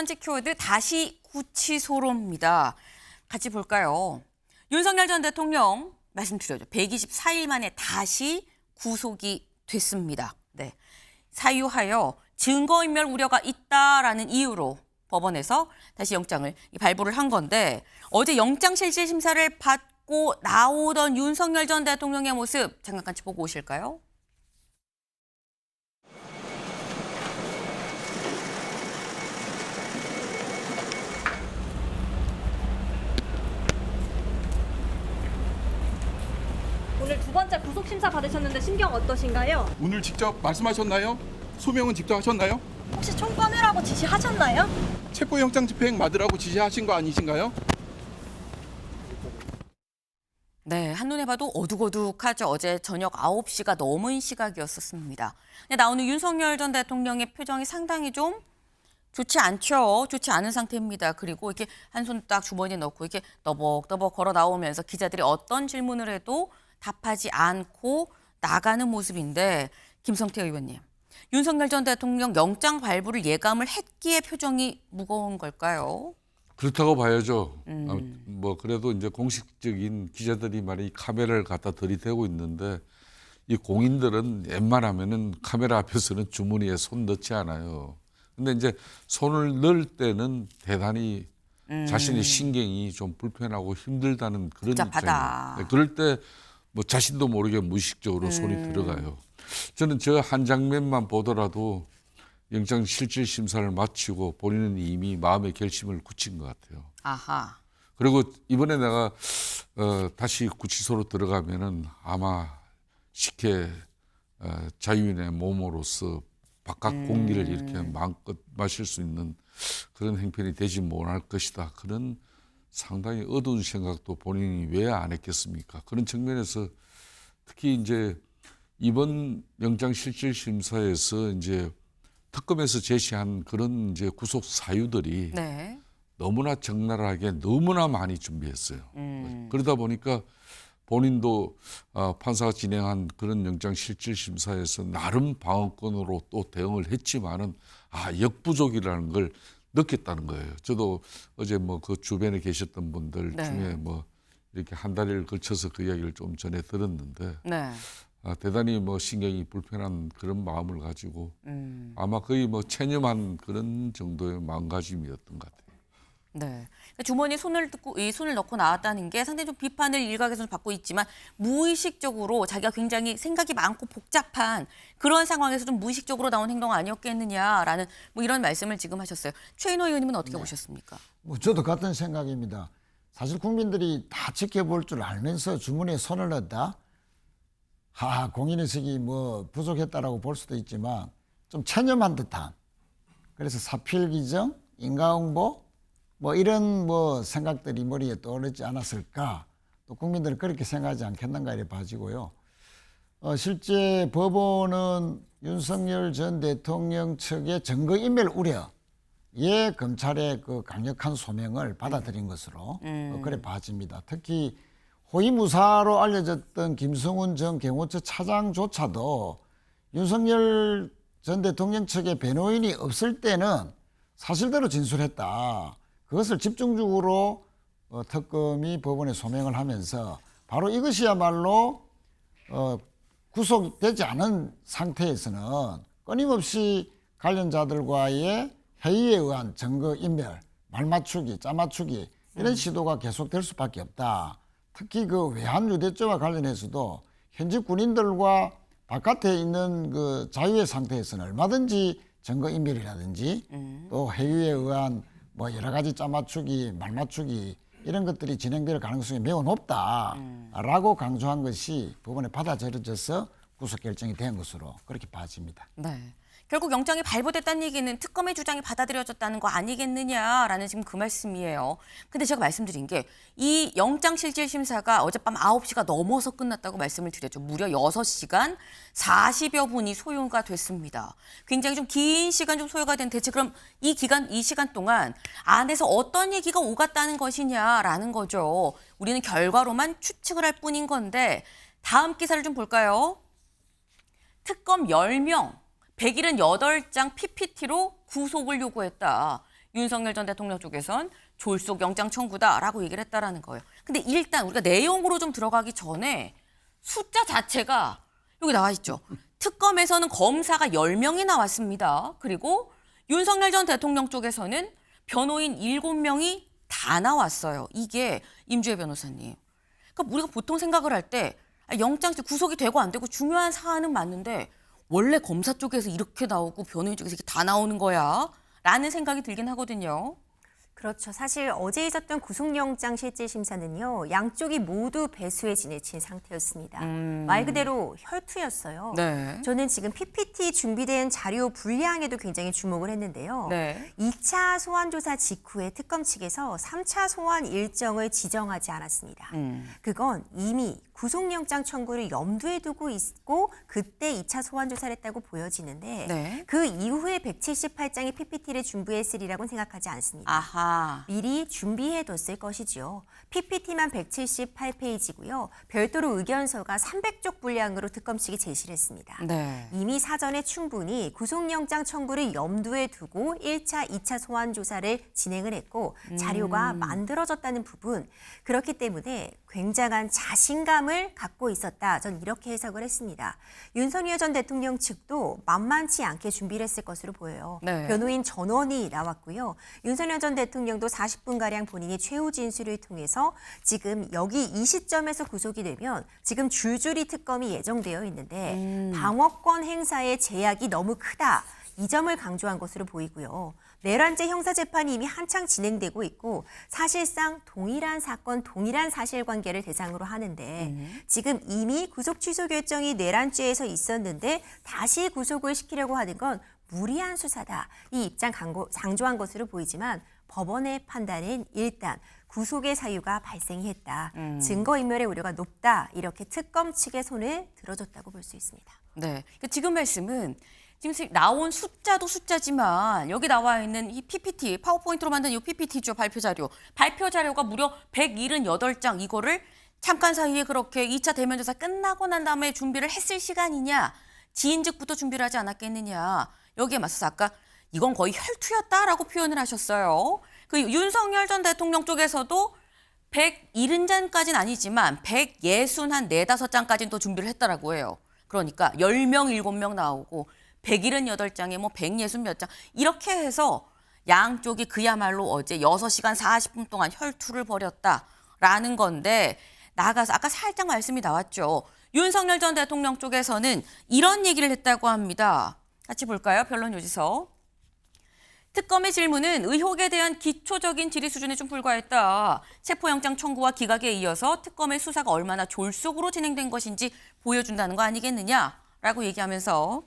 번째 키워드 다시 구치소로입니다. 같이 볼까요? 윤석열 전 대통령 말씀드렸죠. 124일 만에 다시 구속이 됐습니다. 네. 사유하여 증거인멸 우려가 있다라는 이유로 법원에서 다시 영장을 발부를 한 건데 어제 영장실질심사를 받고 나오던 윤석열 전 대통령의 모습 잠깐 같이 보고 오실까요? 오늘 두 번째 구속심사 받으셨는데 심경 어떠신가요? 오늘 직접 말씀하셨나요? 소명은 직접 하셨나요? 혹시 총 꺼내라고 지시하셨나요? 체포영장 집행 받으라고 지시하신 거 아니신가요? 네, 한눈에 봐도 어둑어둑하죠. 어제 저녁 9시가 넘은 시각이었었습니다. 근데 나오는 윤석열 전 대통령의 표정이 상당히 좀 좋지 않죠. 좋지 않은 상태입니다. 그리고 이렇게 한 손 딱 주머니에 넣고 이렇게 너벅너벅 걸어 나오면서 기자들이 어떤 질문을 해도 답하지 않고 나가는 모습인데 김성태 의원님, 윤석열 전 대통령 영장 발부를 예감을 했기에 표정이 무거운 걸까요? 그렇다고 봐야죠. 뭐 그래도 이제 공식적인 기자들이 많이 카메라를 갖다 들이대고 있는데 이 공인들은 웬만하면은 카메라 앞에서는 주머니에 손 넣지 않아요. 근데 이제 손을 넣을 때는 대단히 자신의 신경이 좀 불편하고 힘들다는 그런 복잡하다. 입장이에요. 그럴 때 뭐 자신도 모르게 무의식적으로 손이 들어가요. 저는 저 한 장면만 보더라도 영장 실질 심사를 마치고 본인은 이미 마음의 결심을 굳힌 것 같아요. 아하. 그리고 이번에 내가 다시 구치소로 들어가면은 아마 식혜 자유인의 몸으로서 바깥 공기를 이렇게 마음껏 마실 수 있는 그런 행편이 되지 못할 것이다. 그런 상당히 어두운 생각도 본인이 왜 안 했겠습니까? 그런 측면에서 특히 이제 이번 영장 실질 심사에서 이제 특검에서 제시한 그런 이제 구속 사유들이 네. 너무나 적나라하게 너무나 많이 준비했어요. 그러다 보니까 본인도 판사가 진행한 그런 영장 실질 심사에서 나름 방어권으로 또 대응을 했지만은 역부족이라는 걸 느꼈다는 거예요. 저도 어제 뭐 그 주변에 계셨던 분들 네. 중에 뭐 이렇게 한 달을 걸쳐서 그 이야기를 좀 전에 들었는데 네. 대단히 뭐 신경이 불편한 그런 마음을 가지고 아마 거의 뭐 체념한 그런 정도의 마음가짐이었던 것 같아요. 네. 그러니까 주머니에 손을 넣고 나왔다는 게 상당히 좀 비판을 일각에서는 받고 있지만 무의식적으로 자기가 굉장히 생각이 많고 복잡한 그런 상황에서 좀 무의식적으로 나온 행동 아니었겠느냐라는 뭐 이런 말씀을 지금 하셨어요. 최인호 의원님은 어떻게 보셨습니까? 뭐 저도 같은 생각입니다. 사실 국민들이 다 지켜볼 줄 알면서 주머니에 손을 넣었다. 공인의식이 뭐 부족했다라고 볼 수도 있지만 좀 체념한 듯한. 그래서 사필규정, 인과응보 뭐 이런 뭐 생각들이 머리에 떠오르지 않았을까. 또 국민들은 그렇게 생각하지 않겠는가 이래 봐지고요. 실제 법원은 윤석열 전 대통령 측의 증거인멸 우려에 검찰의 그 강력한 소명을 받아들인 것으로 그래 봐집니다. 특히 호위무사로 알려졌던 김성훈 전 경호처 차장조차도 윤석열 전 대통령 측의 변호인이 없을 때는 사실대로 진술했다. 그것을 집중적으로 특검이 법원에 소명을 하면서 바로 이것이야말로 구속되지 않은 상태에서는 끊임없이 관련자들과의 회의에 의한 증거인멸, 말맞추기, 짜맞추기 이런 시도가 계속될 수밖에 없다. 특히 그 외환 유대죄와 관련해서도 현지 군인들과 바깥에 있는 그 자유의 상태에서는 얼마든지 증거인멸이라든지 또 회유에 의한 뭐 여러 가지 짜맞추기, 말맞추기 이런 것들이 진행될 가능성이 매우 높다라고 강조한 것이 법원에 받아들여져서 구속 결정이 된 것으로 그렇게 봐집니다. 네. 결국 영장이 발부됐다는 얘기는 특검의 주장이 받아들여졌다는 거 아니겠느냐라는 지금 그 말씀이에요. 근데 제가 말씀드린 게 이 영장실질심사가 어젯밤 9시가 넘어서 끝났다고 말씀을 드렸죠. 무려 6시간 40여 분이 소요가 됐습니다. 굉장히 좀 긴 시간 좀 소요가 된 대체 그럼 이 시간 동안 안에서 어떤 얘기가 오갔다는 것이냐라는 거죠. 우리는 결과로만 추측을 할 뿐인 건데 다음 기사를 좀 볼까요? 특검 10명 178장 PPT로 구속을 요구했다. 윤석열 전 대통령 쪽에선 졸속 영장 청구다라고 얘기를 했다라는 거예요. 근데 일단 우리가 내용으로 좀 들어가기 전에 숫자 자체가 여기 나와 있죠. 특검에서는 검사가 10명이 나왔습니다. 그리고 윤석열 전 대통령 쪽에서는 변호인 7명이 다 나왔어요. 이게 임주혜 변호사님. 그러니까 우리가 보통 생각을 할 때 영장 구속이 되고 안 되고 중요한 사안은 맞는데 원래 검사 쪽에서 이렇게 나오고 변호인 쪽에서 이렇게 다 나오는 거야? 라는 생각이 들긴 하거든요. 그렇죠. 사실 어제 있었던 구속영장 실질심사는요. 양쪽이 모두 배수에 지내친 상태였습니다. 말 그대로 혈투였어요. 네. 저는 지금 PPT 준비된 자료 분량에도 굉장히 주목을 했는데요. 네. 2차 소환조사 직후에 특검 측에서 3차 소환 일정을 지정하지 않았습니다. 그건 이미 구속영장 청구를 염두에 두고 있고 그때 2차 소환조사를 했다고 보여지는데 네. 그 이후에 178장의 PPT를 준비했으리라고는 생각하지 않습니다. 아하. 미리 준비해뒀을 것이지요. PPT만 178페이지고요. 별도로 의견서가 300쪽 분량으로 특검 측이 제시를 했습니다. 네. 이미 사전에 충분히 구속영장 청구를 염두에 두고 1차, 2차 소환 조사를 진행을 했고 자료가 만들어졌다는 부분. 그렇기 때문에 굉장한 자신감을 갖고 있었다. 전 이렇게 해석을 했습니다. 윤석열 전 대통령 측도 만만치 않게 준비를 했을 것으로 보여요. 네. 변호인 전원이 나왔고요. 윤석열 전 대통령도 40분가량 본인이 최후 진술을 통해서 지금 여기 이 시점에서 구속이 되면 지금 줄줄이 특검이 예정되어 있는데 방어권 행사의 제약이 너무 크다. 이 점을 강조한 것으로 보이고요. 내란죄 형사재판이 이미 한창 진행되고 있고 사실상 동일한 사건, 동일한 사실관계를 대상으로 하는데 지금 이미 구속 취소 결정이 내란죄에서 있었는데 다시 구속을 시키려고 하는 건 무리한 수사다. 이 입장 강조한 것으로 보이지만 법원의 판단은 일단 구속의 사유가 발생이 했다. 증거인멸의 우려가 높다. 이렇게 특검 측의 손을 들어줬다고 볼 수 있습니다. 네. 그러니까 지금 말씀은 지금 나온 숫자도 숫자지만 여기 나와 있는 이 PPT, 파워포인트로 만든 이 PPT죠, 발표 자료. 발표 자료가 무려 178장 이거를 잠깐 사이에 그렇게 2차 대면 조사 끝나고 난 다음에 준비를 했을 시간이냐, 지인즉부터 준비를 하지 않았겠느냐. 여기에 맞서서 아까 이건 거의 혈투였다라고 표현을 하셨어요. 그 윤석열 전 대통령 쪽에서도 170장까지는 아니지만 164장까지는 또 준비를 했다라고 해요. 그러니까 10명, 7명 나오고 178장에 뭐 160몇 장 이렇게 해서 양쪽이 그야말로 어제 6시간 40분 동안 혈투를 벌였다라는 건데 나가서 아까 살짝 말씀이 나왔죠. 윤석열 전 대통령 쪽에서는 이런 얘기를 했다고 합니다. 같이 볼까요? 변론 요지서. 특검의 질문은 의혹에 대한 기초적인 질의 수준에 좀 불과했다. 체포영장 청구와 기각에 이어서 특검의 수사가 얼마나 졸속으로 진행된 것인지 보여준다는 거 아니겠느냐라고 얘기하면서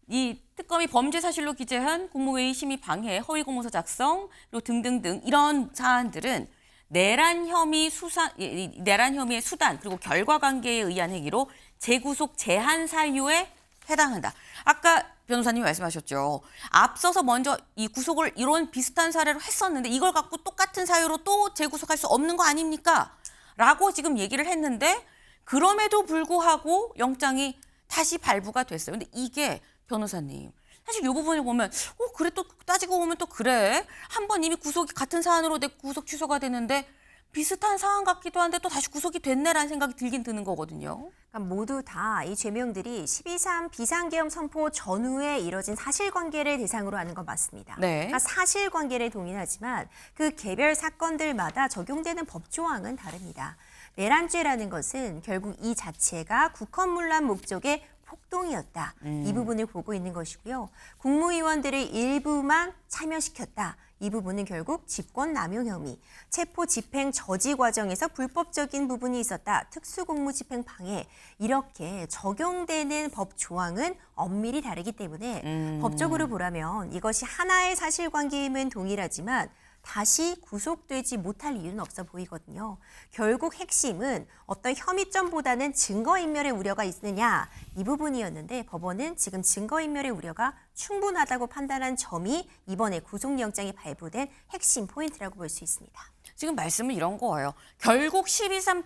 이 특검이 범죄 사실로 기재한 국무회의 심의 방해, 허위 공문서 작성, 그리고 등등등 이런 사안들은 내란 혐의의 수단 그리고 결과 관계에 의한 행위로 재구속 제한 사유에 해당한다. 아까 변호사님이 말씀하셨죠. 앞서서 먼저 이 구속을 이런 비슷한 사례로 했었는데 이걸 갖고 똑같은 사유로 또 재구속할 수 없는 거 아닙니까? 라고 지금 얘기를 했는데 그럼에도 불구하고 영장이 다시 발부가 됐어요. 근데 이게 변호사님 사실 이 부분을 보면 그래 또 따지고 보면 또 그래. 한 번 이미 구속이 같은 사안으로 구속 취소가 되는데 비슷한 사안 같기도 한데 또 다시 구속이 됐네라는 생각이 들긴 드는 거거든요. 그러니까 모두 다 이 죄명들이 12.3 비상계엄 선포 전후에 이뤄진 사실관계를 대상으로 하는 건 맞습니다. 네. 그러니까 사실관계를 동일하지만 그 개별 사건들마다 적용되는 법조항은 다릅니다. 내란죄라는 것은 결국 이 자체가 국헌문란 목적의 폭동이었다. 이 부분을 보고 있는 것이고요. 국무위원들의 일부만 참여시켰다. 이 부분은 결국 직권남용 혐의, 체포 집행 저지 과정에서 불법적인 부분이 있었다. 특수공무집행 방해 이렇게 적용되는 법 조항은 엄밀히 다르기 때문에 법적으로 보라면 이것이 하나의 사실관계임은 동일하지만 다시 구속되지 못할 이유는 없어 보이거든요. 결국 핵심은 어떤 혐의점보다는 증거인멸의 우려가 있느냐 이 부분이었는데 법원은 지금 증거인멸의 우려가 충분하다고 판단한 점이 이번에 구속영장이 발부된 핵심 포인트라고 볼 수 있습니다. 지금 말씀은 이런 거예요. 결국 12.3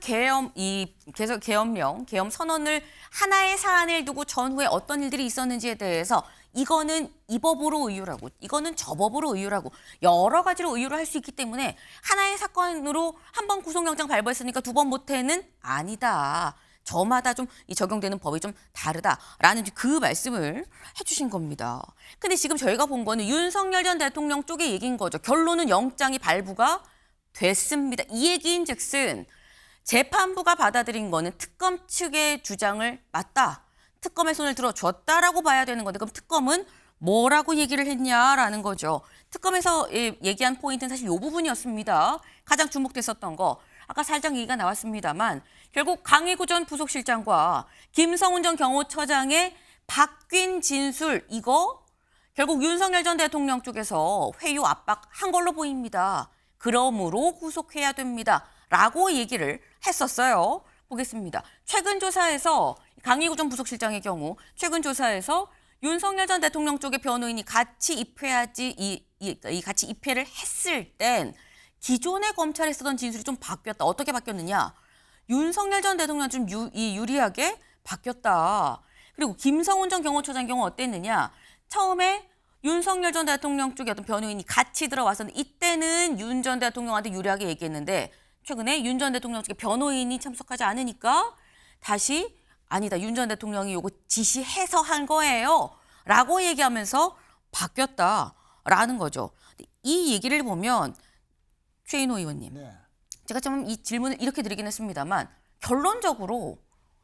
계엄 계엄 선언을 하나의 사안을 두고 전후에 어떤 일들이 있었는지에 대해서 이거는 이 법으로 의율하고 이거는 저 법으로 의율하고 여러 가지로 의율을 할 수 있기 때문에 하나의 사건으로 한 번 구속영장 발부했으니까 두 번 못해는 아니다. 저마다 좀 이 적용되는 법이 좀 다르다라는 그 말씀을 해주신 겁니다. 근데 지금 저희가 본 거는 윤석열 전 대통령 쪽의 얘기인 거죠. 결론은 영장이 발부가 됐습니다. 이 얘기인즉슨 재판부가 받아들인 거는 특검 측의 주장을 맞다. 특검의 손을 들어줬다라고 봐야 되는 건데 그럼 특검은 뭐라고 얘기를 했냐라는 거죠. 특검에서 얘기한 포인트는 사실 이 부분이었습니다. 가장 주목됐었던 거. 아까 살짝 얘기가 나왔습니다만 결국 강희구 전 부속실장과 김성훈 전 경호처장의 바뀐 진술 이거 결국 윤석열 전 대통령 쪽에서 회유 압박한 걸로 보입니다. 그러므로 구속해야 됩니다. 라고 얘기를 했었어요. 보겠습니다. 최근 조사에서 강희구 전 부속실장의 경우 최근 조사에서 윤석열 전 대통령 쪽의 변호인이 같이 입회하지 같이 입회를 했을 땐 기존의 검찰에 쓰던 진술이 좀 바뀌었다. 어떻게 바뀌었느냐? 윤석열 전 대통령 좀 유리하게 바뀌었다. 그리고 김성훈 전 경호처장 경우 어땠느냐? 처음에 윤석열 전 대통령 쪽의 어떤 변호인이 같이 들어왔었는데 이때는 윤 전 대통령한테 유리하게 얘기했는데 최근에 윤 전 대통령 쪽의 변호인이 참석하지 않으니까 다시 아니다. 윤 전 대통령이 요거 지시해서 한 거예요. 라고 얘기하면서 바뀌었다라는 거죠. 이 얘기를 보면 최인호 의원님. 네. 제가 좀 이 질문을 이렇게 드리긴 했습니다만 결론적으로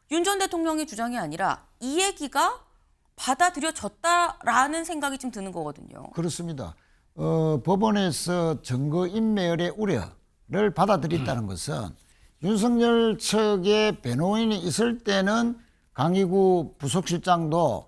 윤 전 대통령의 주장이 아니라 이 얘기가 받아들여졌다라는 생각이 좀 드는 거거든요. 그렇습니다. 법원에서 증거인멸의 우려를 받아들였다는 것은 윤석열 측의 변호인이 있을 때는 강희구 부속실장도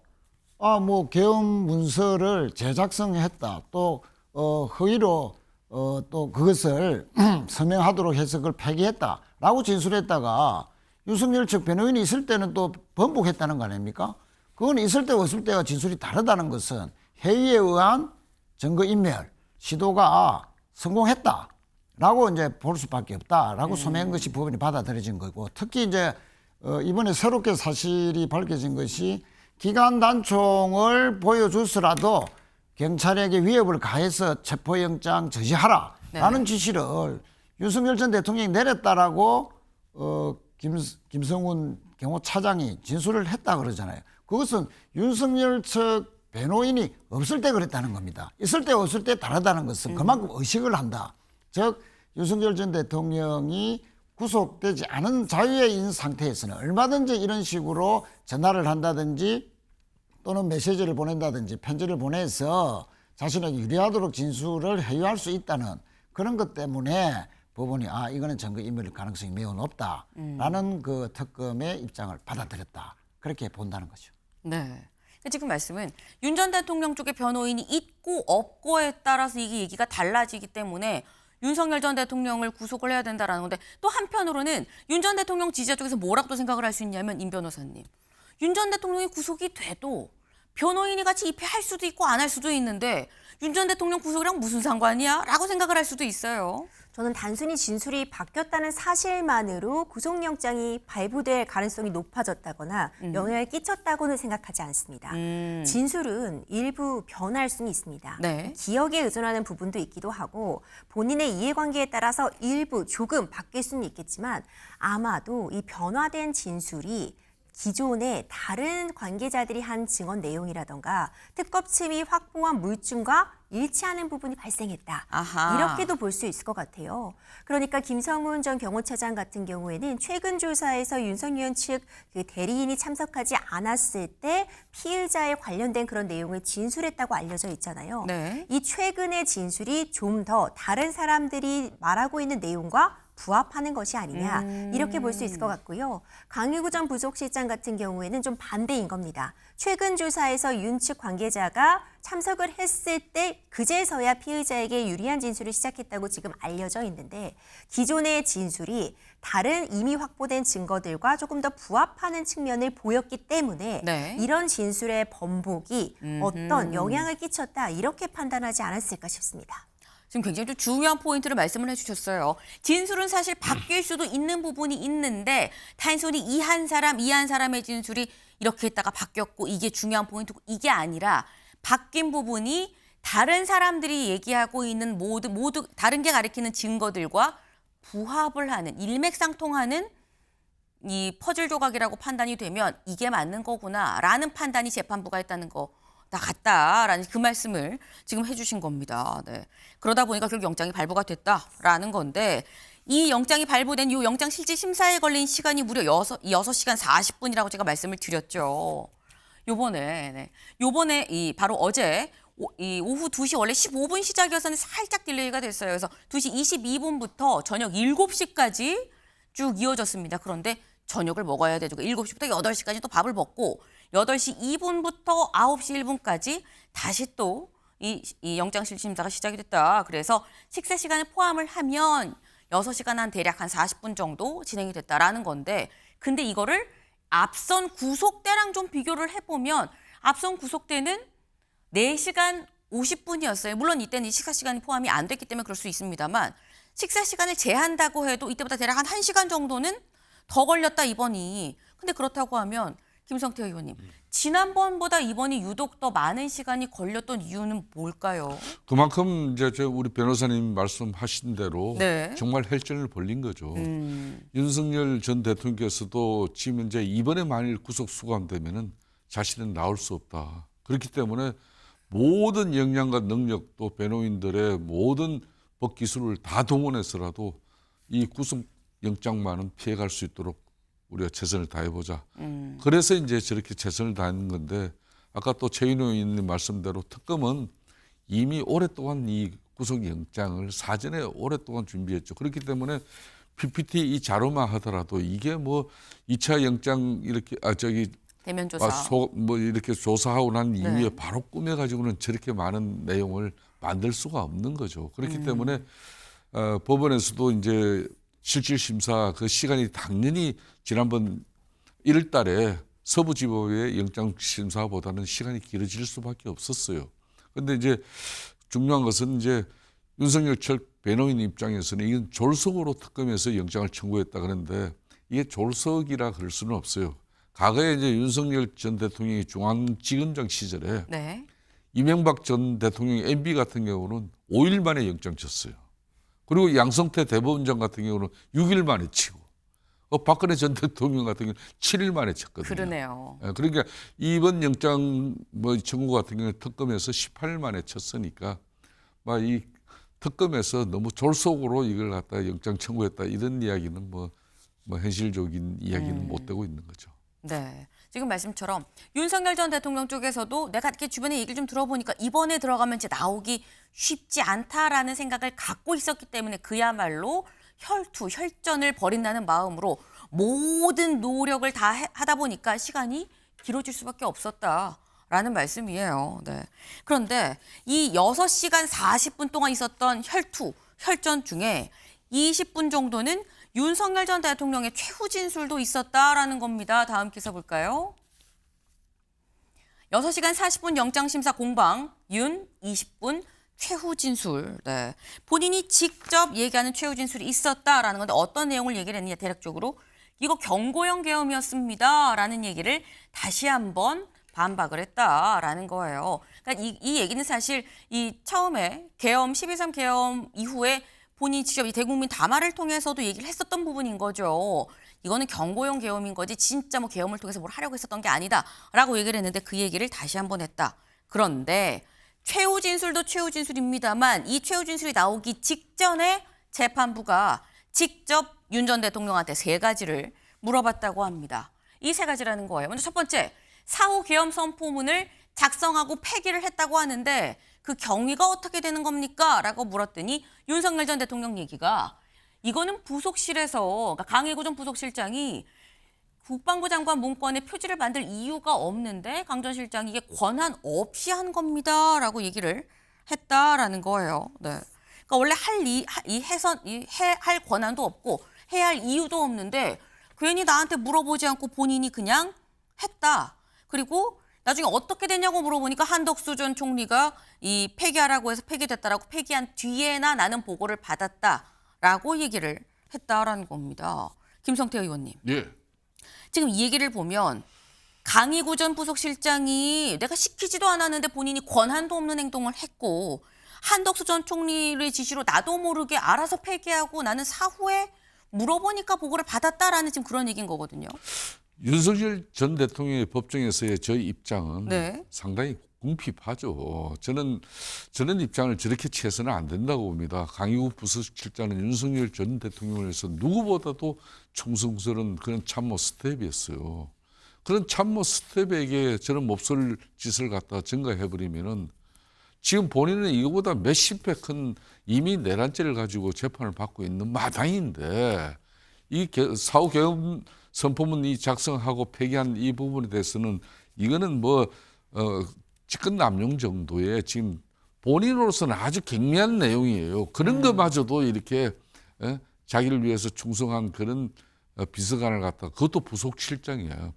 뭐 계엄 문서를 제작성했다. 또 허위로 또 그것을 서명하도록 해서 그걸 폐기했다라고 진술했다가 윤석열 측 변호인이 있을 때는 또 번복했다는 거 아닙니까? 그건 있을 때와 없을 때가 진술이 다르다는 것은 회의에 의한 증거인멸 시도가 성공했다라고 이제 볼 수밖에 없다라고 소명한 것이 법원이 받아들여진 거고 특히 이제 이번에 새롭게 사실이 밝혀진 것이 기관 단총을 보여주서라도 경찰에게 위협을 가해서 체포영장 저지하라라는 지시를 윤석열 전 대통령이 내렸다라고 김성훈 경호차장이 진술을 했다 그러잖아요. 그것은 윤석열 측 변호인이 없을 때 그랬다는 겁니다. 있을 때 없을 때 다르다는 것은 그만큼 의식을 한다. 즉 윤석열 전 대통령이 구속되지 않은 자유에 있는 상태에서는 얼마든지 이런 식으로 전화를 한다든지 또는 메시지를 보낸다든지 편지를 보내서 자신에게 유리하도록 진술을 회유할 수 있다는 그런 것 때문에 법원이 이거는 증거인멸 가능성이 매우 높다라는 그 특검의 입장을 받아들였다. 그렇게 본다는 거죠. 네. 지금 말씀은 윤 전 대통령 쪽의 변호인이 있고 없고에 따라서 이게 얘기가 달라지기 때문에 윤석열 전 대통령을 구속을 해야 된다라는 건데 또 한편으로는 윤 전 대통령 지지자 쪽에서 뭐라고 또 생각을 할 수 있냐면 임 변호사님. 윤 전 대통령이 구속이 돼도 변호인이 같이 입회할 수도 있고 안 할 수도 있는데 윤 전 대통령 구속이랑 무슨 상관이야? 라고 생각을 할 수도 있어요. 저는 단순히 진술이 바뀌었다는 사실만으로 구속영장이 발부될 가능성이 높아졌다거나 영향을 끼쳤다고는 생각하지 않습니다. 진술은 일부 변할 수는 있습니다. 네. 기억에 의존하는 부분도 있기도 하고 본인의 이해관계에 따라서 일부 조금 바뀔 수는 있겠지만 아마도 이 변화된 진술이 기존의 다른 관계자들이 한 증언 내용이라던가 특검팀이 확보한 물증과 일치하는 부분이 발생했다. 아하. 이렇게도 볼 수 있을 것 같아요. 그러니까 김성훈 전 경호처장 같은 경우에는 최근 조사에서 윤석열 측 그 대리인이 참석하지 않았을 때 피의자에 관련된 그런 내용을 진술했다고 알려져 있잖아요. 네. 이 최근의 진술이 좀 더 다른 사람들이 말하고 있는 내용과 부합하는 것이 아니냐 이렇게 볼 수 있을 것 같고요. 강희구 전 부속실장 같은 경우에는 좀 반대인 겁니다. 최근 조사에서 윤 측 관계자가 참석을 했을 때 그제서야 피의자에게 유리한 진술을 시작했다고 지금 알려져 있는데 기존의 진술이 다른 이미 확보된 증거들과 조금 더 부합하는 측면을 보였기 때문에 네. 이런 진술의 번복이 어떤 영향을 끼쳤다 이렇게 판단하지 않았을까 싶습니다. 지금 굉장히 좀 중요한 포인트를 말씀을 해주셨어요. 진술은 사실 바뀔 수도 있는 부분이 있는데 단순히 이 한 사람의 진술이 이렇게 했다가 바뀌었고 이게 중요한 포인트고 이게 아니라 바뀐 부분이 다른 사람들이 얘기하고 있는 모두 다른 게 가리키는 증거들과 부합을 하는 일맥상통하는 이 퍼즐 조각이라고 판단이 되면 이게 맞는 거구나라는 판단이 재판부가 했다는 거 같다라는 그 말씀을 지금 해주신 겁니다. 네. 그러다 보니까 결국 영장이 발부가 됐다라는 건데 이 영장이 발부된 이 영장 실질 심사에 걸린 시간이 무려 6시간 40분이라고 제가 말씀을 드렸죠. 요번에 바로 어제 이 오후 2시 원래 15분 시작이었었는데 살짝 딜레이가 됐어요. 그래서 2시 22분부터 저녁 7시까지 쭉 이어졌습니다. 그런데 저녁을 먹어야 되죠. 7시부터 8시까지 또 밥을 먹고 8시 2분부터 9시 1분까지 다시 또 이 영장실질심사가 시작이 됐다. 그래서 식사 시간을 포함을 하면 6시간 한 대략 한 40분 정도 진행이 됐다라는 건데 근데 이거를 앞선 구속대랑 좀 비교를 해보면 앞선 구속대는 4시간 50분이었어요. 물론 이때는 식사 시간이 포함이 안 됐기 때문에 그럴 수 있습니다만 식사 시간을 제한다고 해도 이때보다 대략 한 1시간 정도는 더 걸렸다 이번이. 근데 그렇다고 하면 김성태 의원님 지난번보다 이번이 유독 더 많은 시간이 걸렸던 이유는 뭘까요? 그만큼 이제 우리 변호사님 말씀하신 대로 네. 정말 혈전을 벌린 거죠. 윤석열 전 대통령께서도 지금 이제 이번에 만일 구속 수감되면은 자신은 나올 수 없다. 그렇기 때문에 모든 역량과 능력 또 변호인들의 모든 법 기술을 다 동원해서라도 이 구속 영장만은 피해갈 수 있도록 우리가 최선을 다해보자. 그래서 이제 저렇게 최선을 다하는 건데 아까 또 최인호 의원님 말씀대로 특검은 이미 오랫동안 이 구속 영장을 사전에 오랫동안 준비했죠. 그렇기 때문에 PPT 이 자료만 하더라도 이게 뭐 2차 영장 이렇게 대면 조사. 뭐 이렇게 조사하고 난 이후에 네. 바로 꾸며가지고는 저렇게 많은 내용을 만들 수가 없는 거죠. 그렇기 때문에 법원에서도 이제 실질심사 그 시간이 당연히 지난번 1월 달에 서부지법의 영장심사보다는 시간이 길어질 수밖에 없었어요. 그런데 이제 중요한 것은 이제 윤석열 변호인 입장에서는 이건 졸속으로 특검에서 영장을 청구했다 그러는데 이게 졸속이라 그럴 수는 없어요. 과거에 이제 윤석열 전 대통령이 중앙지검장 시절에 네. 이명박 전 대통령의 MB 같은 경우는 5일 만에 영장 쳤어요. 그리고 양성태 대법원장 같은 경우는 6일 만에 치고 박근혜 전 대통령 같은 경우는 7일 만에 쳤거든요. 그러네요. 그러니까 이번 영장 청구 같은 경우는 특검에서 18일 만에 쳤으니까 막 이 특검에서 너무 졸속으로 이걸 갖다 영장 청구했다 이런 이야기는 뭐 현실적인 이야기는 못 되고 있는 거죠. 네. 지금 말씀처럼 윤석열 전 대통령 쪽에서도 내가 이렇게 주변에 얘기를 좀 들어보니까 이번에 들어가면 이제 나오기 쉽지 않다라는 생각을 갖고 있었기 때문에 그야말로 혈전을 벌인다는 마음으로 모든 노력을 다 하다 보니까 시간이 길어질 수밖에 없었다라는 말씀이에요. 네. 그런데 이 6시간 40분 동안 있었던 혈전 중에 20분 정도는 윤석열 전 대통령의 최후 진술도 있었다라는 겁니다. 다음 기사 볼까요? 6시간 40분 영장심사 공방, 윤 20분 최후 진술. 네. 본인이 직접 얘기하는 최후 진술이 있었다라는 건데 어떤 내용을 얘기를 했느냐 대략적으로 이거 경고형 계엄이었습니다. 라는 얘기를 다시 한번 반박을 했다라는 거예요. 그러니까 이 얘기는 사실 이 처음에 계엄 12.3 계엄 이후에 본인이 직접 이 대국민 담화를 통해서도 얘기를 했었던 부분인 거죠. 이거는 경고형 계엄인 거지 진짜 뭐 계엄을 통해서 뭘 하려고 했었던 게 아니다라고 얘기를 했는데 그 얘기를 다시 한번 했다. 그런데 최후 진술도 최후 진술입니다만 이 최후 진술이 나오기 직전에 재판부가 직접 윤 전 대통령한테 3가지를 물어봤다고 합니다. 이 3가지라는 거예요. 먼저 첫 번째, 사후 계엄 선포문을 작성하고 폐기를 했다고 하는데 그 경위가 어떻게 되는 겁니까? 라고 물었더니 윤석열 전 대통령 얘기가 이거는 부속실에서 그러니까 강혜구 전 부속실장이 국방부 장관 문건에 표지를 만들 이유가 없는데 강 전 실장이 이게 권한 없이 한 겁니다. 라고 얘기를 했다라는 거예요. 네. 그러니까 원래 할 권한도 없고 해야 할 이유도 없는데 괜히 나한테 물어보지 않고 본인이 그냥 했다. 그리고 나중에 어떻게 됐냐고 물어보니까 한덕수 전 총리가 이 폐기하라고 해서 폐기됐다라고 폐기한 뒤에나 나는 보고를 받았다라고 얘기를 했다라는 겁니다. 김성태 의원님. 예. 지금 이 얘기를 보면 강희구 전 부속실장이 내가 시키지도 않았는데 본인이 권한도 없는 행동을 했고 한덕수 전 총리의 지시로 나도 모르게 알아서 폐기하고 나는 사후에 물어보니까 보고를 받았다라는 지금 그런 얘기인 거거든요. 윤석열 전 대통령의 법정에서의 저희 입장은 네. 상당히 궁핍하죠. 저는 입장을 저렇게 취해서는 안 된다고 봅니다. 강희구 부속실장은 윤석열 전 대통령을 위해서 누구보다도 충성스러운 그런 참모 스텝이었어요. 그런 참모 스텝에게 저런 몹쓸 짓을 갖다 증거해버리면은 지금 본인은 이거보다 몇십 배 큰 이미 내란죄를 가지고 재판을 받고 있는 마당인데 이 사후 개헌 선포문이 작성하고 폐기한 이 부분에 대해서는 이거는 직권 남용 정도의 지금 본인으로서는 아주 경미한 내용이에요. 그런 것마저도 이렇게 자기를 위해서 충성한 그런 비서관을 갖다 그것도 부속실장이에요.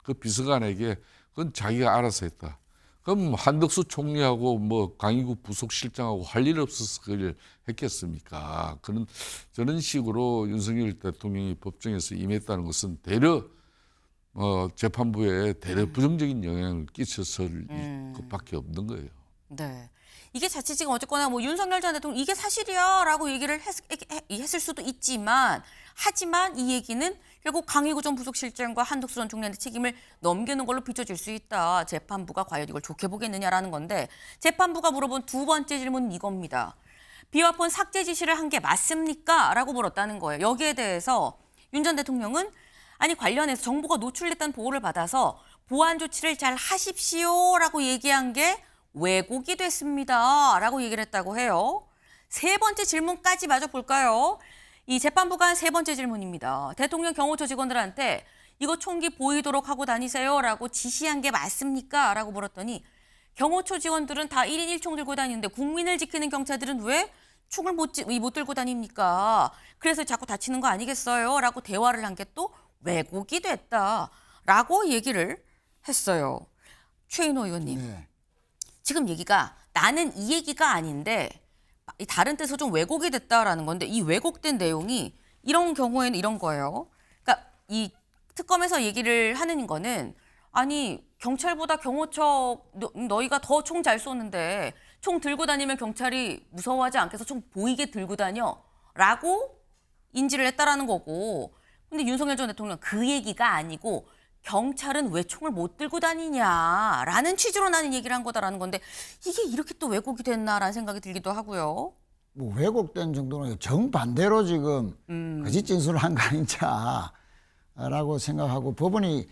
그 비서관에게 그건 자기가 알아서 했다. 그럼 한덕수 총리하고 강희구 부속실장하고 할 일 없어서 그걸 했겠습니까? 저런 식으로 윤석열 대통령이 법정에서 임했다는 것은 대려 재판부에 대려 부정적인 영향을 끼쳤을 것밖에 없는 거예요. 네. 이게 자칫 지금 어쨌거나 윤석열 전 대통령 이게 사실이야라고 얘기를 했을 수도 있지만 하지만 이 얘기는 결국 강희구 전 부속실장과 한덕수 전 총리한테 책임을 넘기는 걸로 비춰질 수 있다. 재판부가 과연 이걸 좋게 보겠느냐라는 건데 재판부가 물어본 두 번째 질문은 이겁니다. 비화폰 삭제 지시를 한 게 맞습니까? 라고 물었다는 거예요. 여기에 대해서 윤 전 대통령은 아니 관련해서 정보가 노출됐다는 보고를 받아서 보안 조치를 잘 하십시오라고 얘기한 게 왜곡이 됐습니다라고 얘기를 했다고 해요. 세 번째 질문까지 마저 볼까요? 이 재판부가 한 세 번째 질문입니다. 대통령 경호처 직원들한테 이거 총기 보이도록 하고 다니세요라고 지시한 게 맞습니까? 라고 물었더니 경호처 직원들은 다 1인 1총 들고 다니는데 국민을 지키는 경찰들은 왜 총을 못 들고 다닙니까? 그래서 자꾸 다치는 거 아니겠어요? 라고 대화를 한 게 또 왜곡이 됐다라고 얘기를 했어요. 최인호 의원님. 네. 지금 얘기가 나는 이 얘기가 아닌데 다른 뜻으로 좀 왜곡이 됐다라는 건데 이 왜곡된 내용이 이런 경우에는 이런 거예요. 그러니까 이 특검에서 얘기를 하는 거는 아니 경찰보다 경호처 너희가 더 총 잘 쏘는데 총 들고 다니면 경찰이 무서워하지 않겠어 총 보이게 들고 다녀라고 인지를 했다라는 거고 근데 윤석열 전 대통령 그 얘기가 아니고 경찰은 왜 총을 못 들고 다니냐라는 취지로 나는 얘기를 한 거다라는 건데 이게 이렇게 또 왜곡이 됐나라는 생각이 들기도 하고요. 왜곡된 정도는 정반대로 지금 거짓 진술을 한 거 아니냐라고 생각하고 법원이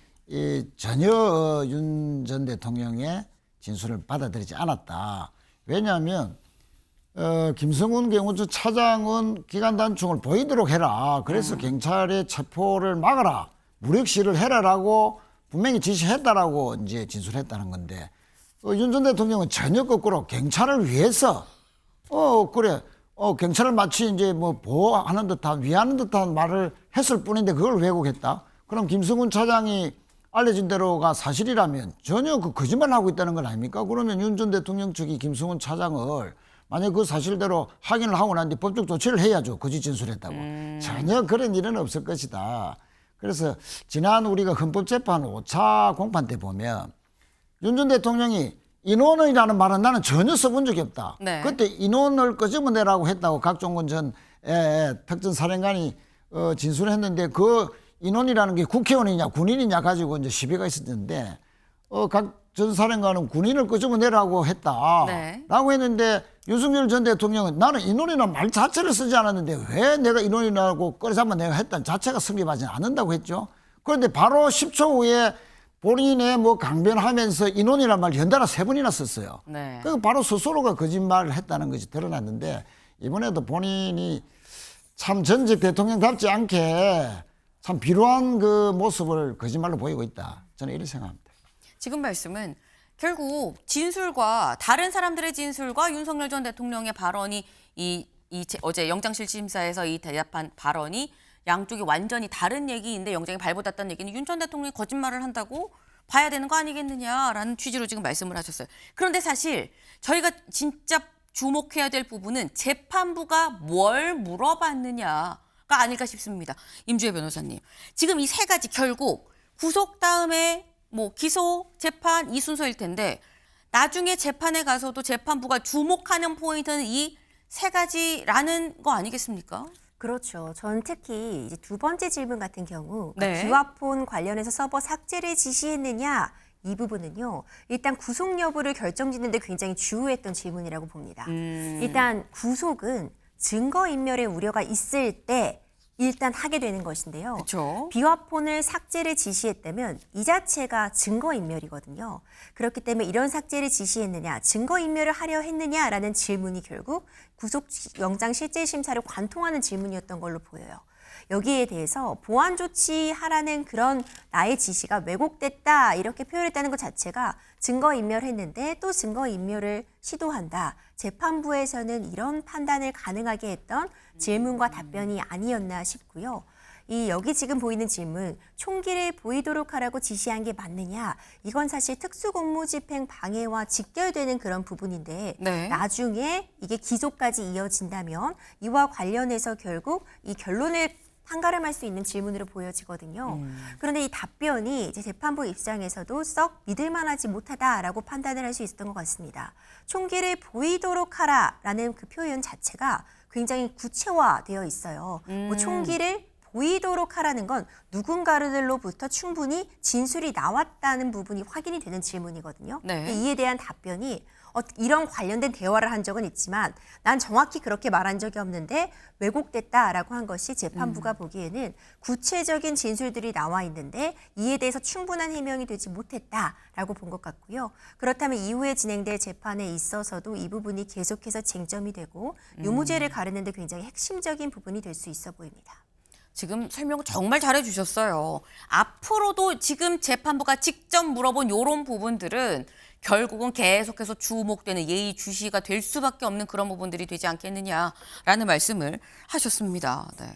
전혀 윤 전 대통령의 진술을 받아들이지 않았다. 왜냐하면 김성훈 경호처 차장은 기관 단총을 보이도록 해라. 그래서 경찰의 체포를 막아라. 무력시를 해라라고 분명히 지시했다라고 이제 진술했다는 건데 윤 전 대통령은 전혀 거꾸로 경찰을 위해서 경찰을 마치 이제 보호하는 듯한 위하는 듯한 말을 했을 뿐인데 그걸 왜곡했다. 그럼 김성훈 차장이 알려진 대로가 사실이라면 전혀 그 거짓말을 하고 있다는 건 아닙니까? 그러면 윤 전 대통령 측이 김성훈 차장을 만약 그 사실대로 확인을 하고 난 뒤 법적 조치를 해야죠. 거짓 진술했다고. 전혀 그런 일은 없을 것이다. 그래서 지난 우리가 헌법재판 5차 공판 때 보면 윤 전 대통령이 인원이라는 말은 나는 전혀 써본 적이 없다. 네. 그때 인원을 끄집어내라고 했다고 각종건 전 특전사령관이 진술했는데 그 인원이라는 게 국회의원이냐 군인이냐 가지고 이제 시비가 있었는데 각 전 사령관은 군인을 끄집어내라고 했다. 네. 라고 했는데 윤석열 전 대통령은 나는 인원이라는 말 자체를 쓰지 않았는데 왜 내가 인원이라고 꺼내잡아 내가 했던 자체가 성립하지 않는다고 했죠. 그런데 바로 10초 후에 본인의 강변하면서 인원이라는 말 연달아 3번이나 썼어요. 네. 그 바로 스스로가 거짓말을 했다는 것이 드러났는데 이번에도 본인이 참 전직 대통령답지 않게 참 비루한 그 모습을 거짓말로 보이고 있다. 저는 이렇게 생각합니다. 지금 말씀은 결국 진술과 다른 사람들의 진술과 윤석열 전 대통령의 발언이 어제 영장실질심사에서 이 대답한 발언이 양쪽이 완전히 다른 얘기인데 영장이 발부됐다는 얘기는 윤 전 대통령이 거짓말을 한다고 봐야 되는 거 아니겠느냐라는 취지로 지금 말씀을 하셨어요. 그런데 사실 저희가 진짜 주목해야 될 부분은 재판부가 뭘 물어봤느냐가 아닐까 싶습니다. 임주혜 변호사님. 지금 이 세 가지 결국 구속 다음에 뭐 기소, 재판 이 순서일 텐데 나중에 재판에 가서도 재판부가 주목하는 포인트는 이 세 가지라는 거 아니겠습니까? 그렇죠. 전 특히 이제 두 번째 질문 같은 경우 네. 비화폰 관련해서 서버 삭제를 지시했느냐 이 부분은요. 일단 구속 여부를 결정짓는 데 굉장히 주요했던 질문이라고 봅니다. 일단 구속은 증거인멸의 우려가 있을 때 일단 하게 되는 것인데요. 그렇죠. 비화폰을 삭제를 지시했다면 이 자체가 증거인멸이거든요. 그렇기 때문에 이런 삭제를 지시했느냐, 증거인멸을 하려 했느냐라는 질문이 결국 구속영장 실질심사를 관통하는 질문이었던 걸로 보여요. 여기에 대해서 보완 조치하라는 그런 나의 지시가 왜곡됐다 이렇게 표현했다는 것 자체가 증거인멸했는데 또 증거인멸을 시도한다. 재판부에서는 이런 판단을 가능하게 했던 질문과 답변이 아니었나 싶고요. 여기 지금 보이는 질문, 총기를 보이도록 하라고 지시한 게 맞느냐? 이건 사실 특수공무집행 방해와 직결되는 그런 부분인데 네. 나중에 이게 기소까지 이어진다면 이와 관련해서 결국 이 결론을 판가름할 수 있는 질문으로 보여지거든요. 그런데 이 답변이 이제 재판부 입장에서도 썩 믿을만하지 못하다라고 판단을 할 수 있었던 것 같습니다. 총기를 보이도록 하라라는 그 표현 자체가 굉장히 구체화되어 있어요. 뭐 총기를 보이도록 하라는 건 누군가들로부터 충분히 진술이 나왔다는 부분이 확인이 되는 질문이거든요. 네. 근데 이에 대한 답변이 이런 관련된 대화를 한 적은 있지만 난 정확히 그렇게 말한 적이 없는데 왜곡됐다라고 한 것이 재판부가 보기에는 구체적인 진술들이 나와 있는데 이에 대해서 충분한 해명이 되지 못했다라고 본 것 같고요. 그렇다면 이후에 진행될 재판에 있어서도 이 부분이 계속해서 쟁점이 되고 유무죄를 가르는 데 굉장히 핵심적인 부분이 될 수 있어 보입니다. 지금 설명 정말 잘해주셨어요. 앞으로도 지금 재판부가 직접 물어본 이런 부분들은 결국은 계속해서 주목되는 예의주시가 될 수밖에 없는 그런 부분들이 되지 않겠느냐라는 말씀을 하셨습니다. 네.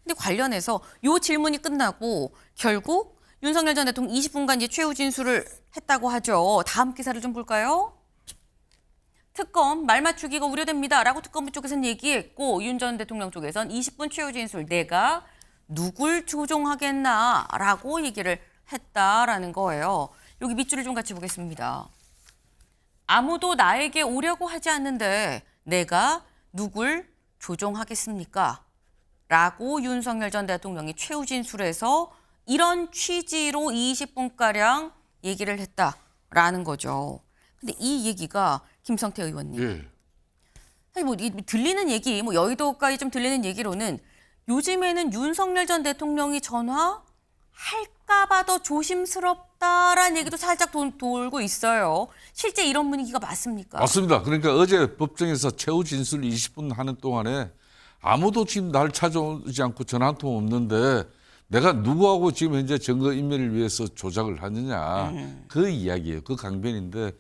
근데 관련해서 이 질문이 끝나고 결국 윤석열 전 대통령 20분간 이제 최후 진술을 했다고 하죠. 다음 기사를 좀 볼까요? 특검 말 맞추기가 우려됩니다라고 특검부 쪽에서는 얘기했고 윤 전 대통령 쪽에서는 20분 최후 진술 내가 누굴 조종하겠나라고 얘기를 했다라는 거예요. 여기 밑줄을 좀 같이 보겠습니다. 아무도 나에게 오려고 하지 않는데 내가 누굴 조종하겠습니까? 라고 윤석열 전 대통령이 최후 진술에서 이런 취지로 20분가량 얘기를 했다라는 거죠. 근데 이 얘기가 김성태 의원님. 예. 사실 뭐 들리는 얘기, 뭐 여의도까지 좀 들리는 얘기로는 요즘에는 윤석열 전 대통령이 전화할까봐 더 조심스럽다라는 얘기도 살짝 돌고 있어요. 실제 이런 분위기가 맞습니까? 맞습니다. 그러니까 어제 법정에서 최후 진술 20분 하는 동안에 아무도 지금 날 찾아오지 않고 전화 한 통 없는데 내가 누구하고 지금 현재 증거인멸을 위해서 조작을 하느냐. 그 이야기예요. 그 강변인데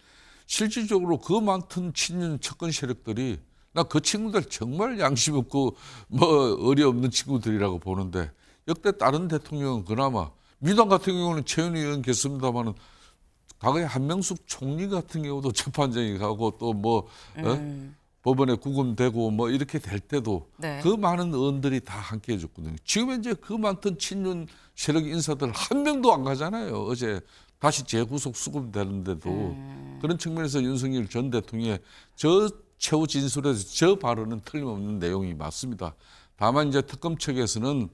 실질적으로 그 많던 친윤 측근 세력들이 나 그 친구들 정말 양심 없고 뭐 의리 없는 친구들이라고 보는데 역대 다른 대통령은 그나마 민주당 같은 경우는 최윤희 의원 계십니다마는 과거에 한명숙 총리 같은 경우도 재판장에 가고 또 뭐 법원에 구금되고 뭐 이렇게 될 때도 네. 그 많은 의원들이 다 함께 해줬거든요. 지금 현재 그 많던 친윤 세력 인사들 한 명도 안 가잖아요. 어제 다시 재구속 수감되는데도 그런 측면에서 윤석열 전 대통령의 저 최후 진술에서 저 발언은 틀림없는 내용이 맞습니다. 다만 이제 특검 측에서는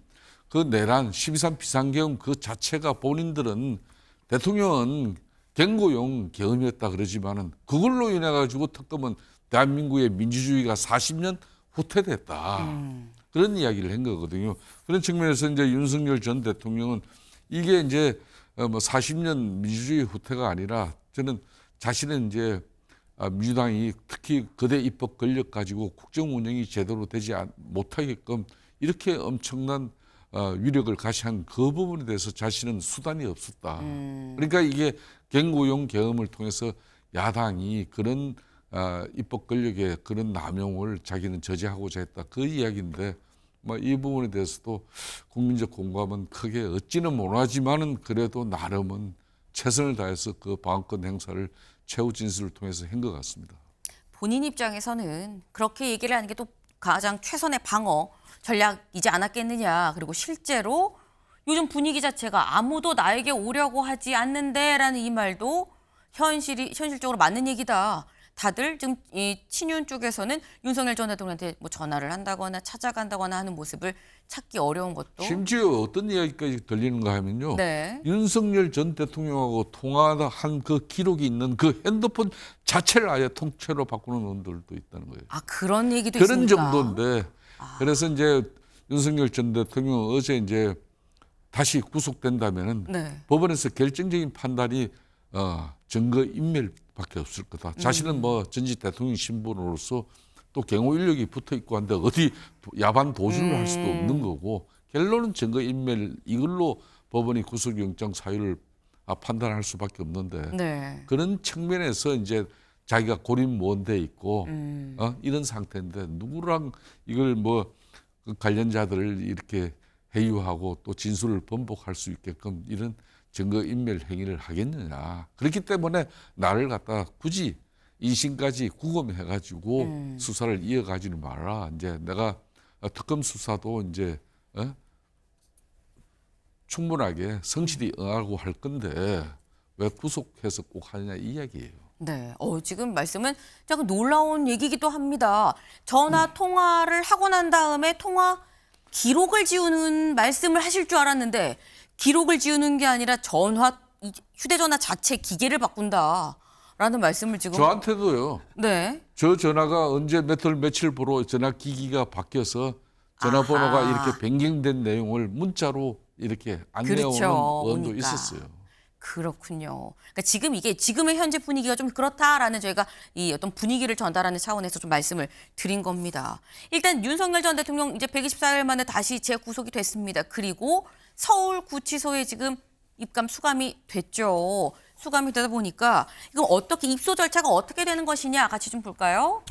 그 내란 12.3 비상계엄 그 자체가 본인들은 대통령은 경고용 계엄이었다 그러지만은 그걸로 인해 가지고 특검은 대한민국의 민주주의가 40년 후퇴됐다. 그런 이야기를 한 거거든요. 그런 측면에서 이제 윤석열 전 대통령은 이게 이제 뭐 40년 민주주의 후퇴가 아니라 저는 자신은 이제 민주당이 특히 거대 입법 권력 가지고 국정 운영이 제대로 되지 못하게끔 이렇게 엄청난 위력을 가시한 그 부분에 대해서 자신은 수단이 없었다. 그러니까 이게 경고용 계엄을 통해서 야당이 그런 입법 권력의 그런 남용을 자기는 저지하고자 했다. 그 이야기인데 뭐 이 부분에 대해서도 국민적 공감은 크게 얻지는 못하지만은 그래도 나름은 최선을 다해서 그 방어권 행사를 최후 진술을 통해서 한 것 같습니다. 본인 입장에서는 그렇게 얘기를 하는 게 또 가장 최선의 방어 전략이지 않았겠느냐. 그리고 실제로 요즘 분위기 자체가 아무도 나에게 오려고 하지 않는데라는 이 말도 현실적으로 맞는 얘기다. 다들 지금 이 친윤 쪽에서는 윤석열 전 대통령한테 뭐 전화를 한다거나 찾아간다거나 하는 모습을 찾기 어려운 것도. 심지어 어떤 이야기까지 들리는가 하면요. 네. 윤석열 전 대통령하고 통화한 그 기록이 있는 그 핸드폰 자체를 아예 통째로 바꾸는 놈들도 있다는 거예요. 아, 그런 얘기도 그런 있습니까? 정도인데 그래서 이제 윤석열 전 대통령 어제 이제 다시 구속된다면은 네. 법원에서 결정적인 판단이 증거 인멸밖에 없을 거다. 자신은 뭐 전직 대통령 신분으로서 또 경호 인력이 붙어 있고 한데 어디 야반 도주를 할 수도 없는 거고 결론은 증거 인멸 이걸로 법원이 구속영장 사유를 판단할 수밖에 없는데 네. 그런 측면에서 이제 자기가 고립무원돼 있고 이런 상태인데 누구랑 이걸 뭐 그 관련자들을 이렇게 회유하고 또 진술을 번복할 수 있게끔 이런 증거인멸 행위를 하겠느냐. 그렇기 때문에 나를 갖다 굳이 이심까지 구금해가지고 수사를 이어가지는 마라. 이제 내가 특검 수사도 이제 충분하게 성실히 응하고 할 건데 왜 구속해서 꼭 하느냐 이 이야기예요. 네. 지금 말씀은 약간 놀라운 얘기기도 합니다. 전화 통화를 하고 난 다음에 통화 기록을 지우는 말씀을 하실 줄 알았는데 기록을 지우는 게 아니라 휴대전화 자체 기계를 바꾼다라는 말씀을 지금. 저한테도요. 네. 저 전화가 언제 몇 월 며칠 보러 전화 기기가 바뀌어서 전화번호가 아하. 이렇게 변경된 내용을 문자로 이렇게 안내오는 그렇죠. 원도 오니까. 있었어요. 그렇군요. 그러니까 지금의 현재 분위기가 좀 그렇다라는 저희가 이 어떤 분위기를 전달하는 차원에서 좀 말씀을 드린 겁니다. 일단 윤석열 전 대통령 이제 124일 만에 다시 재구속이 됐습니다. 그리고 서울구치소에 지금 입감 수감이 됐죠. 수감이 되다 보니까 이건 어떻게 입소 절차가 어떻게 되는 것이냐 같이 좀 볼까요?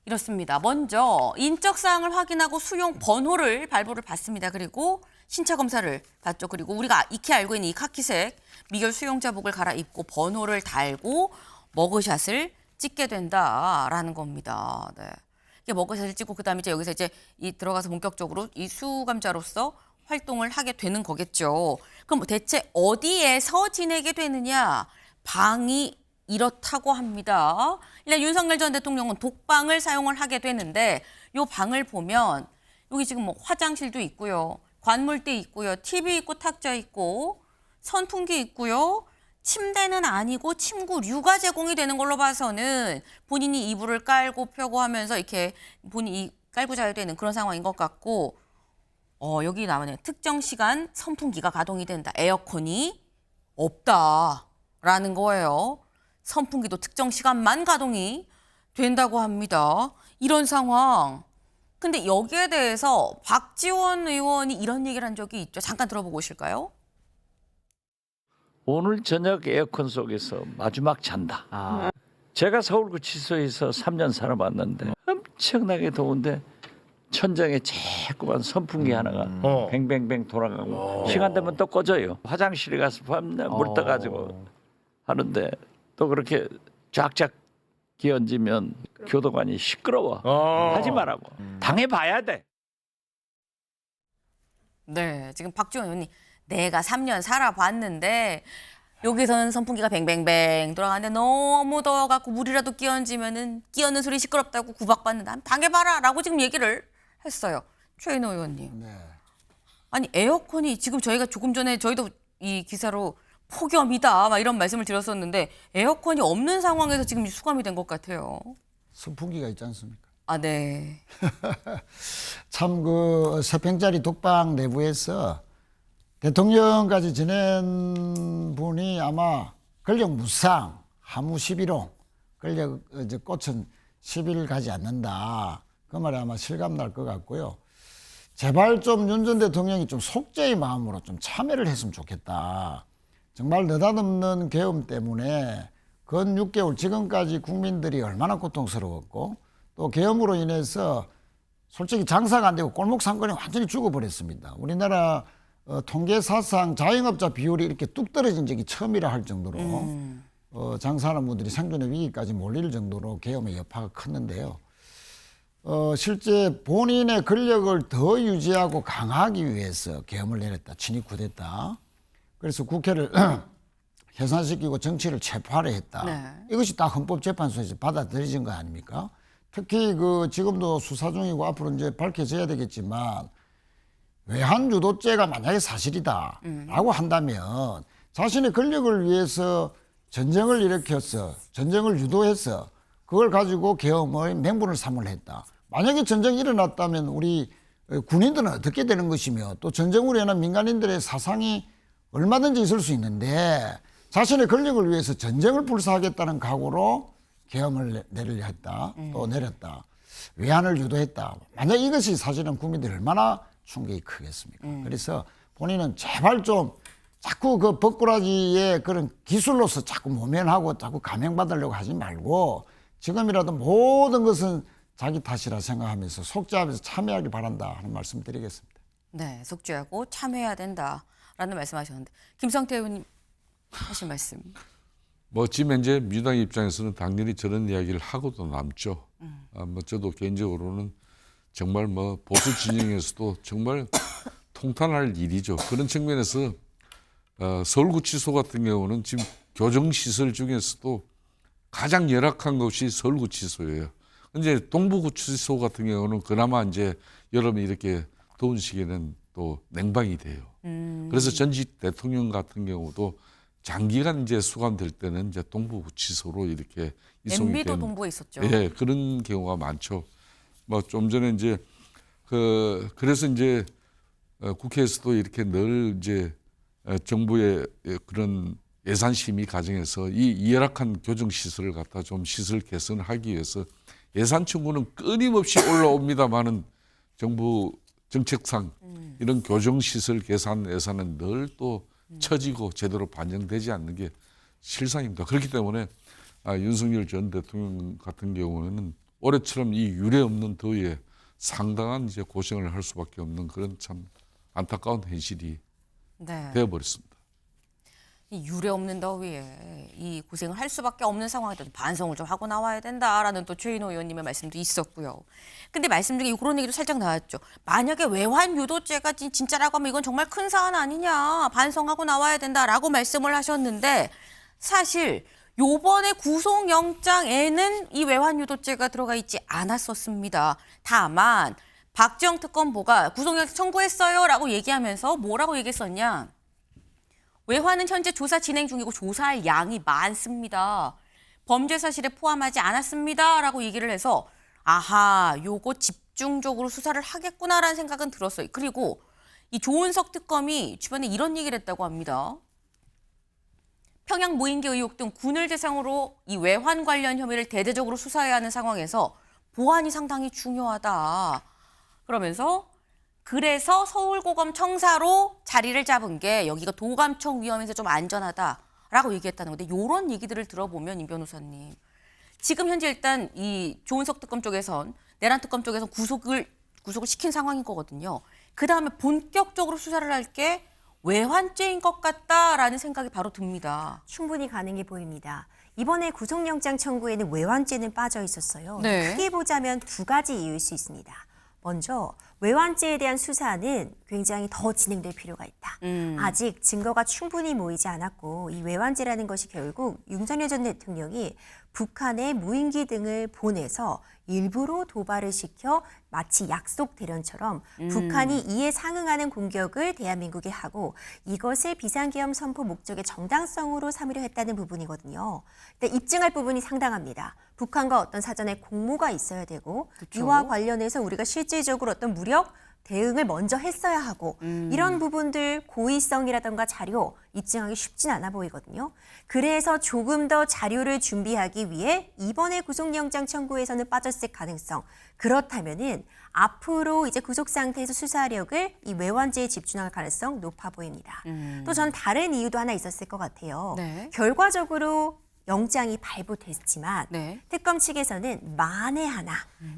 이렇습니다. 먼저 인적 사항을 확인하고 수용 번호를 발부를 받습니다. 그리고 신차 검사를 받죠. 그리고 우리가 익히 알고 있는 이 카키색 미결 수용자복을 갈아입고 번호를 달고 머그샷을 찍게 된다라는 겁니다. 네. 이게 머그샷을 찍고 그다음에 이제 여기서 이제 들어가서 본격적으로 이 수감자로서 활동을 하게 되는 거겠죠. 그럼 대체 어디에서 지내게 되느냐? 방이 이렇다고 합니다. 일단 윤석열 전 대통령은 독방을 사용을 하게 되는데 이 방을 보면 여기 지금 뭐 화장실도 있고요. 관물대 있고요. TV 있고 탁자 있고 선풍기 있고요. 침대는 아니고 침구류가 제공이 되는 걸로 봐서는 본인이 이불을 깔고 펴고 하면서 이렇게 본인이 깔고 자야 되는 그런 상황인 것 같고 여기 나오네요. 특정 시간 선풍기가 가동이 된다. 에어컨이 없다라는 거예요. 선풍기도 특정 시간만 가동이 된다고 합니다. 이런 상황. 근데 여기에 대해서 박지원 의원이 이런 얘기를 한 적이 있죠. 잠깐 들어보고 오실까요? 오늘 저녁 에어컨 속에서 마지막 잔다. 제가 서울구치소에서 3년 살아봤는데 엄청나게 더운데 천장에 자꾸만 선풍기 하나가 뱅뱅뱅 돌아가고 시간 되면 또 꺼져요. 화장실에 가서 밤낮 물 떠가지고 하는데 또 그렇게 쫙쫙 기얹으면 교도관이 시끄러워. 하지 말라고. 당해봐야 돼. 네, 지금 박지원 의원이 내가 3년 살아봤는데 여기서는 선풍기가 뱅뱅뱅 돌아가는데 너무 더워갖고 물이라도 끼얹으면은 끼얹는 소리 시끄럽다고 구박받는다. 당해봐라라고 지금 얘기를 했어요. 최인호 의원님. 네. 아니 에어컨이 지금 저희가 조금 전에 저희도 이 기사로 폭염이다 막 이런 말씀을 드렸었는데 에어컨이 없는 상황에서 지금 수감이 된 것 같아요. 선풍기가 있지 않습니까? 아, 네. 참 그 3평짜리 독방 내부에서 대통령까지 지낸 분이 아마 권력 무상, 하무 11호, 권력 꽃은 10일 가지 않는다. 그 말이 아마 실감 날 것 같고요. 제발 좀 윤 전 대통령이 좀 속죄의 마음으로 좀 참여를 했으면 좋겠다. 정말 느닷없는 계엄 때문에 근 6개월 지금까지 국민들이 얼마나 고통스러웠고 또 계엄으로 인해서 솔직히 장사가 안 되고 골목 상권이 완전히 죽어버렸습니다. 우리나라 통계 사상 자영업자 비율이 이렇게 뚝 떨어진 적이 처음이라 할 정도로 장사하는 분들이 생존의 위기까지 몰릴 정도로 계엄의 여파가 컸는데요. 실제 본인의 권력을 더 유지하고 강화하기 위해서 계엄을 내렸다. 친위 쿠데타. 그래서 국회를 해산시키고 정치를 체포하려 했다. 네. 이것이 딱 헌법재판소에서 받아들여진 거 아닙니까? 특히 그 지금도 수사 중이고 앞으로 이제 밝혀져야 되겠지만 외환 유도죄가 만약에 사실이다라고 한다면 자신의 권력을 위해서 전쟁을 일으켰어, 전쟁을 유도해서 그걸 가지고 계엄의 명분을 삼으려 했다. 만약에 전쟁이 일어났다면 우리 군인들은 어떻게 되는 것이며 또 전쟁으로 인한 민간인들의 사상이 얼마든지 있을 수 있는데 자신의 권력을 위해서 전쟁을 불사하겠다는 각오로 계엄을 내리려 했다. 또 내렸다. 외환을 유도했다. 만약 이것이 사실은 국민들이 얼마나 충격이 크겠습니까? 그래서 본인은 제발 좀 자꾸 그 법꾸라지의 그런 기술로서 자꾸 모면하고 자꾸 감형받으려고 하지 말고 지금이라도 모든 것은 자기 탓이라 생각하면서 속죄하면서 참여하기 바란다 하는 말씀 드리겠습니다. 네, 속죄하고 참여해야 된다라는 말씀하셨는데 김성태 의원님 하신 말씀. 뭐 지금 현재 민주당 입장에서는 당연히 저런 이야기를 하고도 남죠. 뭐 저도 개인적으로는 정말 뭐 보수 진영에서도 정말 통탄할 일이죠. 그런 측면에서 서울구치소 같은 경우는 지금 교정시설 중에서도 가장 열악한 것이 서울구치소예요. 이제 동부구치소 같은 경우는 그나마 이제 여름에 이렇게 더운 시기에는 또 냉방이 돼요. 그래서 전직 대통령 같은 경우도 장기간 이제 수감될 때는 이제 동부구치소로 이렇게 이송이 MB도 되는, 동부에 있었죠. 예, 그런 경우가 많죠. 뭐 좀 전에 이제 그래서 이제 국회에서도 이렇게 늘 이제 정부의 그런 예산 심의 과정에서 이 열악한 교정 시설을 갖다 좀 시설 개선하기 위해서 예산 청구는 끊임없이 올라옵니다만은 정부 정책상 이런 교정 시설 개선 예산은 늘 또 처지고 제대로 반영되지 않는 게 실상입니다. 그렇기 때문에 윤석열 전 대통령 같은 경우에는 올해처럼 이 유례 없는 더위에 상당한 이제 고생을 할 수밖에 없는 그런 참 안타까운 현실이 네. 되어버렸습니다. 이 유례 없는 더위에 이 고생을 할 수밖에 없는 상황에도 반성을 좀 하고 나와야 된다라는 또 최인호 의원님의 말씀도 있었고요. 근데 말씀 중에 그런 얘기도 살짝 나왔죠. 만약에 외환 유도죄가 진짜라고 하면 이건 정말 큰 사안 아니냐. 반성하고 나와야 된다라고 말씀을 하셨는데 사실 요번에 구속영장에는 이 외환 유도죄가 들어가 있지 않았었습니다. 다만 박지영 특검보가 구속영장 청구했어요라고 얘기하면서 뭐라고 얘기했었냐. 외환은 현재 조사 진행 중이고 조사할 양이 많습니다. 범죄 사실에 포함하지 않았습니다라고 얘기를 해서 아하, 요거 집중적으로 수사를 하겠구나라는 생각은 들었어요. 그리고 이 조은석 특검이 주변에 이런 얘기를 했다고 합니다. 평양 무인기 의혹 등 군을 대상으로 이 외환 관련 혐의를 대대적으로 수사해야 하는 상황에서 보안이 상당히 중요하다. 그러면서 그래서 서울고검 청사로 자리를 잡은 게 여기가 도감청 위험해서 좀 안전하다라고 얘기했다는 건데 이런 얘기들을 들어보면 임 변호사님 지금 현재 일단 이 조은석 특검 쪽에선 내란 특검 쪽에선 구속을 시킨 상황인 거거든요. 그 다음에 본격적으로 수사를 할 게 외환죄인 것 같다라는 생각이 바로 듭니다. 충분히 가능해 보입니다. 이번에 구속영장 청구에는 외환죄는 빠져 있었어요. 네. 크게 보자면 두 가지 이유일 수 있습니다. 먼저 외환죄에 대한 수사는 굉장히 더 진행될 필요가 있다. 아직 증거가 충분히 모이지 않았고 이 외환죄라는 것이 결국 윤석열 전 대통령이 북한에 무인기 등을 보내서 일부러 도발을 시켜 마치 약속 대련처럼 북한이 이에 상응하는 공격을 대한민국에 하고 이것을 비상계엄 선포 목적의 정당성으로 삼으려 했다는 부분이거든요. 근데 입증할 부분이 상당합니다. 북한과 어떤 사전에 공모가 있어야 되고 그쵸? 이와 관련해서 우리가 실질적으로 어떤 무력 대응을 먼저 했어야 하고 이런 부분들 고의성이라던가 자료 입증하기 쉽진 않아 보이거든요. 그래서 조금 더 자료를 준비하기 위해 이번에 구속영장 청구에서는 빠졌을 가능성. 그렇다면은 앞으로 이제 구속 상태에서 수사력을 이 외환죄에 집중할 가능성 높아 보입니다. 또 전 다른 이유도 하나 있었을 것 같아요. 네. 결과적으로 영장이 발부됐지만 네. 특검 측에서는 만에 하나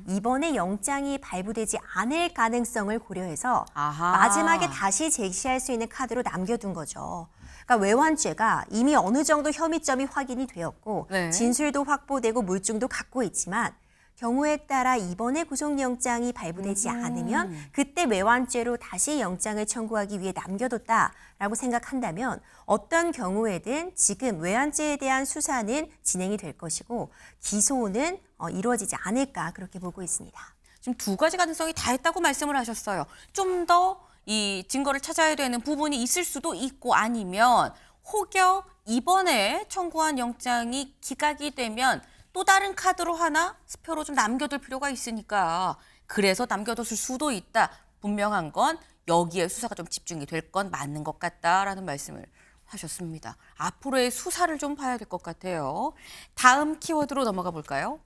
이번에 영장이 발부되지 않을 가능성을 고려해서 아하. 마지막에 다시 제시할 수 있는 카드로 남겨둔 거죠. 그러니까 외환죄가 이미 어느 정도 혐의점이 확인이 되었고 네. 진술도 확보되고 물증도 갖고 있지만 경우에 따라 이번에 구속영장이 발부되지 않으면 그때 외환죄로 다시 영장을 청구하기 위해 남겨뒀다라고 생각한다면 어떤 경우에든 지금 외환죄에 대한 수사는 진행이 될 것이고 기소는 이루어지지 않을까 그렇게 보고 있습니다. 지금 두 가지 가능성이 다 있다고 말씀을 하셨어요. 좀 더 이 증거를 찾아야 되는 부분이 있을 수도 있고 아니면 혹여 이번에 청구한 영장이 기각이 되면 또 다른 카드로 하나 스표로 좀 남겨둘 필요가 있으니까 그래서 남겨뒀을 수도 있다. 분명한 건 여기에 수사가 좀 집중이 될 건 맞는 것 같다라는 말씀을 하셨습니다. 앞으로의 수사를 좀 봐야 될 것 같아요. 다음 키워드로 넘어가 볼까요?